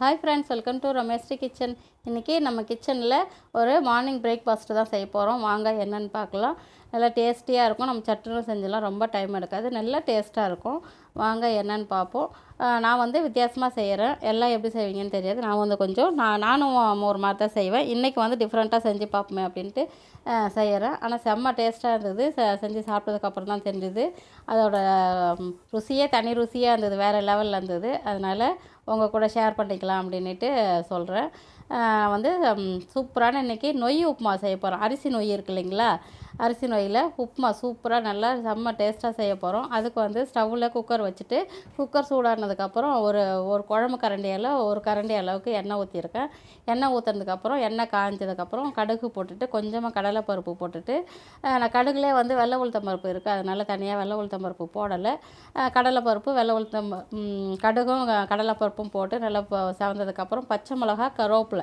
Hi friends, welcome to Rameshri kitchen. இன்றைக்கி நம்ம கிச்சனில் ஒரு மார்னிங் பிரேக்ஃபாஸ்ட்டு தான் செய்ய போகிறோம். வாங்க என்னென்னு பார்க்கலாம். நல்லா டேஸ்டியாக இருக்கும். நம்ம சட்டுன்னு செஞ்சலாம், ரொம்ப டைம் எடுக்காது, நல்லா டேஸ்ட்டாக இருக்கும். வாங்க என்னென்னு பார்ப்போம். நான் வந்து வித்தியாசமாக செய்கிறேன். எல்லாம் எப்படி செய்வீங்கன்னு தெரியாது. நான் வந்து கொஞ்சம் நானும் ஒரு மாதிரி தான் செய்வேன். இன்றைக்கி வந்து டிஃப்ரெண்ட்டாக செஞ்சு பார்ப்போமே அப்படின்ட்டு செய்கிறேன். ஆனால் செம்ம டேஸ்ட்டாக இருந்தது. செஞ்சு சாப்பிட்டதுக்கப்புறம் தான் தெரிஞ்சுது அதோட ருசியே தனி ருசியாக இருந்தது, வேறு லெவலில் இருந்தது. அதனால் உங்கள் கூட ஷேர் பண்ணிக்கலாம் அப்படின்ட்டு சொல்கிறேன். வந்து சூப்பரான இன்றைக்கி நொய் உப்புமா செய்ய போகிறோம். அரிசி நொய் இருக்கு இல்லைங்களா, அரிசி நொய்யில் உப்புமா சூப்பராக நல்லா செம்ம டேஸ்ட்டாக செய்ய போகிறோம். அதுக்கு வந்து ஸ்டவ்வில் குக்கர் வச்சுட்டு, குக்கர் சூடானதுக்கப்புறம் ஒரு குழம்பு கரண்டியில் ஒரு கரண்டி அளவுக்கு எண்ணெய் ஊற்றிருக்கேன். எண்ணெய் ஊற்றுனதுக்கப்புறம் எண்ணெய் காய்ஞ்சதுக்கப்புறம் கடுகு போட்டுட்டு கொஞ்சமாக கடலைப்பருப்பு போட்டுட்டு, நான் கடுகுலே வந்து வெள்ளை உளுத்தம் பருப்பு இருக்குது, அதனால் தனியாக வெள்ளை உளுத்தம் பருப்பு போடலை. கடலைப்பருப்பு வெள்ளை உளுத்தம் கடுகும் கடலைப்பருப்பும் போட்டு நல்லா செவந்ததுக்கப்புறம் பச்சை மிளகா கருவேப்பிலை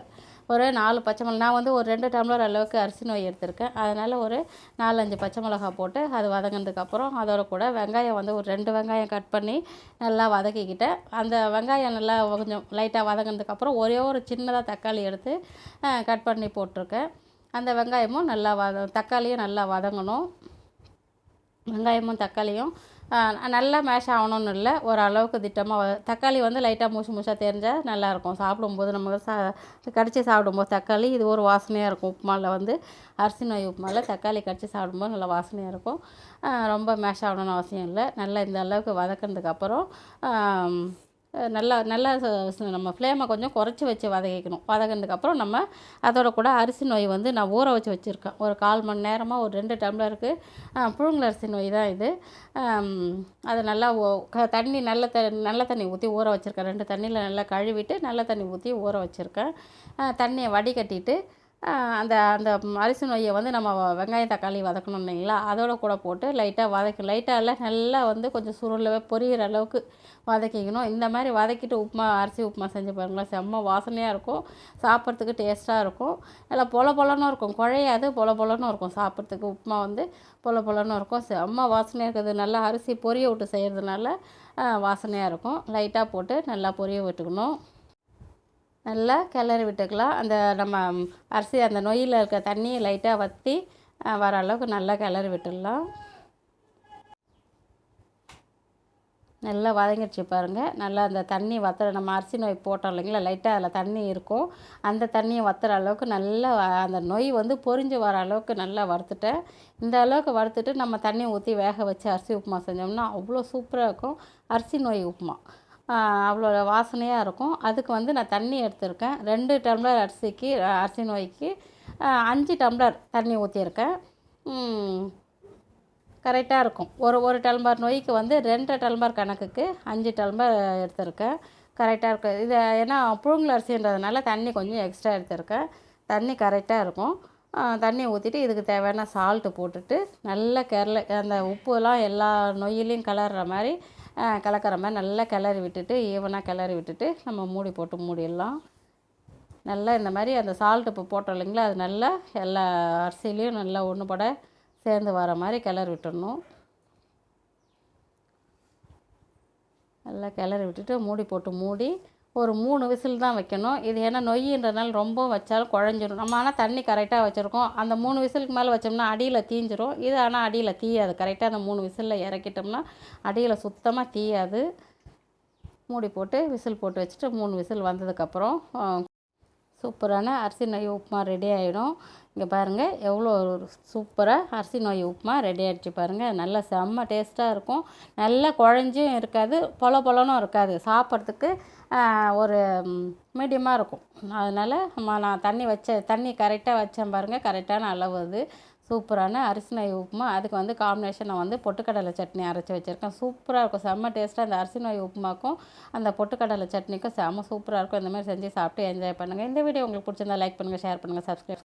ஒரு 4 பச்சை மிளகா, நான் வந்து ஒரு 2 டம்ளர் அளவுக்கு அரிசி நொய் எடுத்திருக்கேன். அதனால் ஒரு 4-5 பச்சை மிளகா போட்டு அது வதங்கினதுக்கப்புறம் அதோட கூட வெங்காயம் வந்து ஒரு 2 வெங்காயம் கட் பண்ணி நல்லா வதக்கிக்கிட்டேன். அந்த வெங்காயம் நல்லா கொஞ்சம் லைட்டாக வதங்கினதுக்கப்புறம் ஒரே ஒரு சின்னதாக தக்காளி எடுத்து கட் பண்ணி போட்டிருக்கேன். அந்த வெங்காயமும் நல்லா தக்காளியும் நல்லா வதங்கணும். வெங்காயமும் தக்காளியும் நல்லா மேஷ் ஆகணும்னு இல்லை, ஓரளவுக்கு திட்டமாக தக்காளி வந்து லைட்டாக மூஷாக தெரிஞ்சால் நல்லாயிருக்கும். சாப்பிடும்போது நம்ம கடித்து சாப்பிடும்போது தக்காளி இது ஒரு வாசனையாக இருக்கும். உப்புமாவில் வந்து அரிசி நொய் உப்புமாவில் தக்காளி கடித்து சாப்பிடும்போது நல்லா வாசனையாக இருக்கும். ரொம்ப மேஷ் ஆகணும்னு அவசியம் இல்லை. நல்லா இந்த அளவுக்கு வதக்கினதுக்கப்புறம் நல்லா நல்லா நம்ம ஃப்ளேமை கொஞ்சம் குறைச்சி வச்சு வதக்கிக்கணும். வதக்கினதுக்கப்புறம் நம்ம அதோட கூட அரிசி நொய் வந்து நான் ஊற வச்சு வச்சுருக்கேன். ஒரு 1/4 மணி நேரமாக ஒரு 2 டம்ளருக்கு புழுங்கல் அரிசி நொய் தான் இது. அதை நல்லா தண்ணி நல்ல தண்ணி ஊற்றி ஊற வச்சுருக்கேன். 2 தண்ணியில் நல்லா கழுவிட்டு நல்ல தண்ணி ஊற்றி ஊற வச்சுருக்கேன். தண்ணியை வடிகட்டிட்டு அந்த அந்த அரிசி நொய்யை வந்து நம்ம வெங்காயம் தக்காளி வதக்கணும் இல்லைங்களா, அதோட கூட போட்டு லைட்டாக இல்லை நல்லா வந்து கொஞ்சம் சுருளவே பொரியிற அளவுக்கு வதக்கிக்கணும். இந்த மாதிரி வதக்கிட்டு அரிசி உப்புமா செஞ்சு பாருங்களேன், செம்ம வாசனையாக இருக்கும். சாப்பிட்றதுக்கு டேஸ்ட்டாக இருக்கும். நல்லா பொலன்னு இருக்கும், குழையாது, பொலன்னு இருக்கும். சாப்பிட்றதுக்கு உப்புமா வந்து பொலன்னு இருக்கும், செம்ம வாசனையாக இருக்குது. நல்லா அரிசி பொரிய விட்டு செய்கிறதுனால வாசனையாக இருக்கும். லைட்டாக போட்டு நல்லா பொரிய விட்டுக்கணும். நல்லா கிளறி விட்டுக்கலாம். அந்த நம்ம அரிசி அந்த நொய்யில் இருக்க தண்ணியை லைட்டாக வற்றி வர அளவுக்கு நல்லா கிளறி விட்டுடலாம். நல்லா வதங்கிடுச்சு பாருங்கள். நல்லா அந்த தண்ணி நம்ம அரிசி நொய் போட்டோம் இல்லைங்களா, லைட்டாக அதில் தண்ணி இருக்கும். அந்த தண்ணியை வற்றுற அளவுக்கு நல்லா அந்த நொய் வந்து பொரிஞ்சு வர அளவுக்கு நல்லா வறுத்துட்டேன். இந்த அளவுக்கு வறுத்துட்டு நம்ம தண்ணி ஊற்றி வேக வச்சு அரிசி உப்புமா செஞ்சோம்னா அவ்வளோ சூப்பராக இருக்கும். அரிசி நொய் உப்புமா அவ்வளோ வாசனையாக இருக்கும். அதுக்கு வந்து நான் தண்ணி எடுத்திருக்கேன். 2 டம்ளர் அரிசி நொய்க்கு 5 டம்ளர் தண்ணி ஊற்றியிருக்கேன். கரெக்டாக இருக்கும். ஒரு டம்ளர் நொய்க்கு வந்து 2 டம்ளர் கணக்குக்கு 5 டம்ளர் எடுத்திருக்கேன். கரெக்டாக இருக்குது. இது ஏன்னா புழுங்கல் அரிசின்றதுனால தண்ணி கொஞ்சம் எக்ஸ்ட்ரா எடுத்திருக்கேன். தண்ணி கரெக்டாக இருக்கும். தண்ணி ஊற்றிட்டு இதுக்கு தேவையான சால்ட்டு போட்டுட்டு நல்லா அந்த உப்புலாம் எல்லா நொய்யிலையும் கலக்கிற மாதிரி நல்லா கிளறி விட்டுட்டு ஈவனாக கிளறி விட்டுட்டு நம்ம மூடி போட்டு மூடிடலாம். நல்லா இந்த மாதிரி அந்த சால்ட்டு இப்போ போட்டோம் இல்லைங்களா, அது நல்லா எல்லா அரிசிலையும் நல்லா ஒன்று போட சேர்ந்து வர மாதிரி கிளறி விட்டுடணும். நல்லா கிளறி விட்டுட்டு மூடி போட்டு மூடி ஒரு 3 விசில் தான் வைக்கணும். இது ஏன்னா நொய்யின்றதுனால ரொம்ப வச்சாலும் குழஞ்சிரும். நம்ம ஆனால் தண்ணி கரெக்டாக வச்சுருக்கோம். அந்த 3 விசிலுக்கு மேலே வச்சோம்னா அடியில் தீஞ்சிரும். இது ஆனால் அடியில் தீயாது. கரெக்டாக அந்த 3 விசிலில் இறக்கிட்டோம்னா அடியில் சுத்தமாக தீயாது. மூடி போட்டு விசில் போட்டு வச்சுட்டு 3 விசில் வந்ததுக்கப்புறம் சூப்பரான அரிசி நொய் உப்புமா ரெடி ஆகிடும். இங்கே பாருங்கள் எவ்வளோ சூப்பராக அரிசி நொய் உப்புமா ரெடி ஆகிடுச்சு பாருங்கள். நல்லா செம்ம டேஸ்ட்டாக இருக்கும். நல்லா குழஞ்சும் இருக்காது, பொலன்னு இருக்காது. சாப்பிட்றதுக்கு ஒரு மீடியமாக இருக்கும். அதனால் நான் தண்ணி கரெக்டாக வச்சேன் பாருங்கள், கரெக்டான அளவு அது. சூப்பரான அரிசி நொய் உப்புமா. அதுக்கு வந்து காம்பினேஷன் நான் வந்து பொட்டுக்கடலை சட்னி அரைச்சி வச்சுருக்கேன். சூப்பராக இருக்கும், செம்ம டேஸ்ட்டாக. அந்த அரிசி நொய் உப்புமாக்கும் அந்த பொட்டுக்கடலை சட்னிக்கும் செம்ம சூப்பராக இருக்கும். இந்த மாதிரி செஞ்சு சாப்பிட்டு என்ஜாய் பண்ணுங்கள். இந்த வீடியோ உங்களுக்கு பிடிச்சிருந்தா லைக் பண்ணுங்கள், ஷேர் பண்ணுங்கள், சப்ஸ்கிரைப்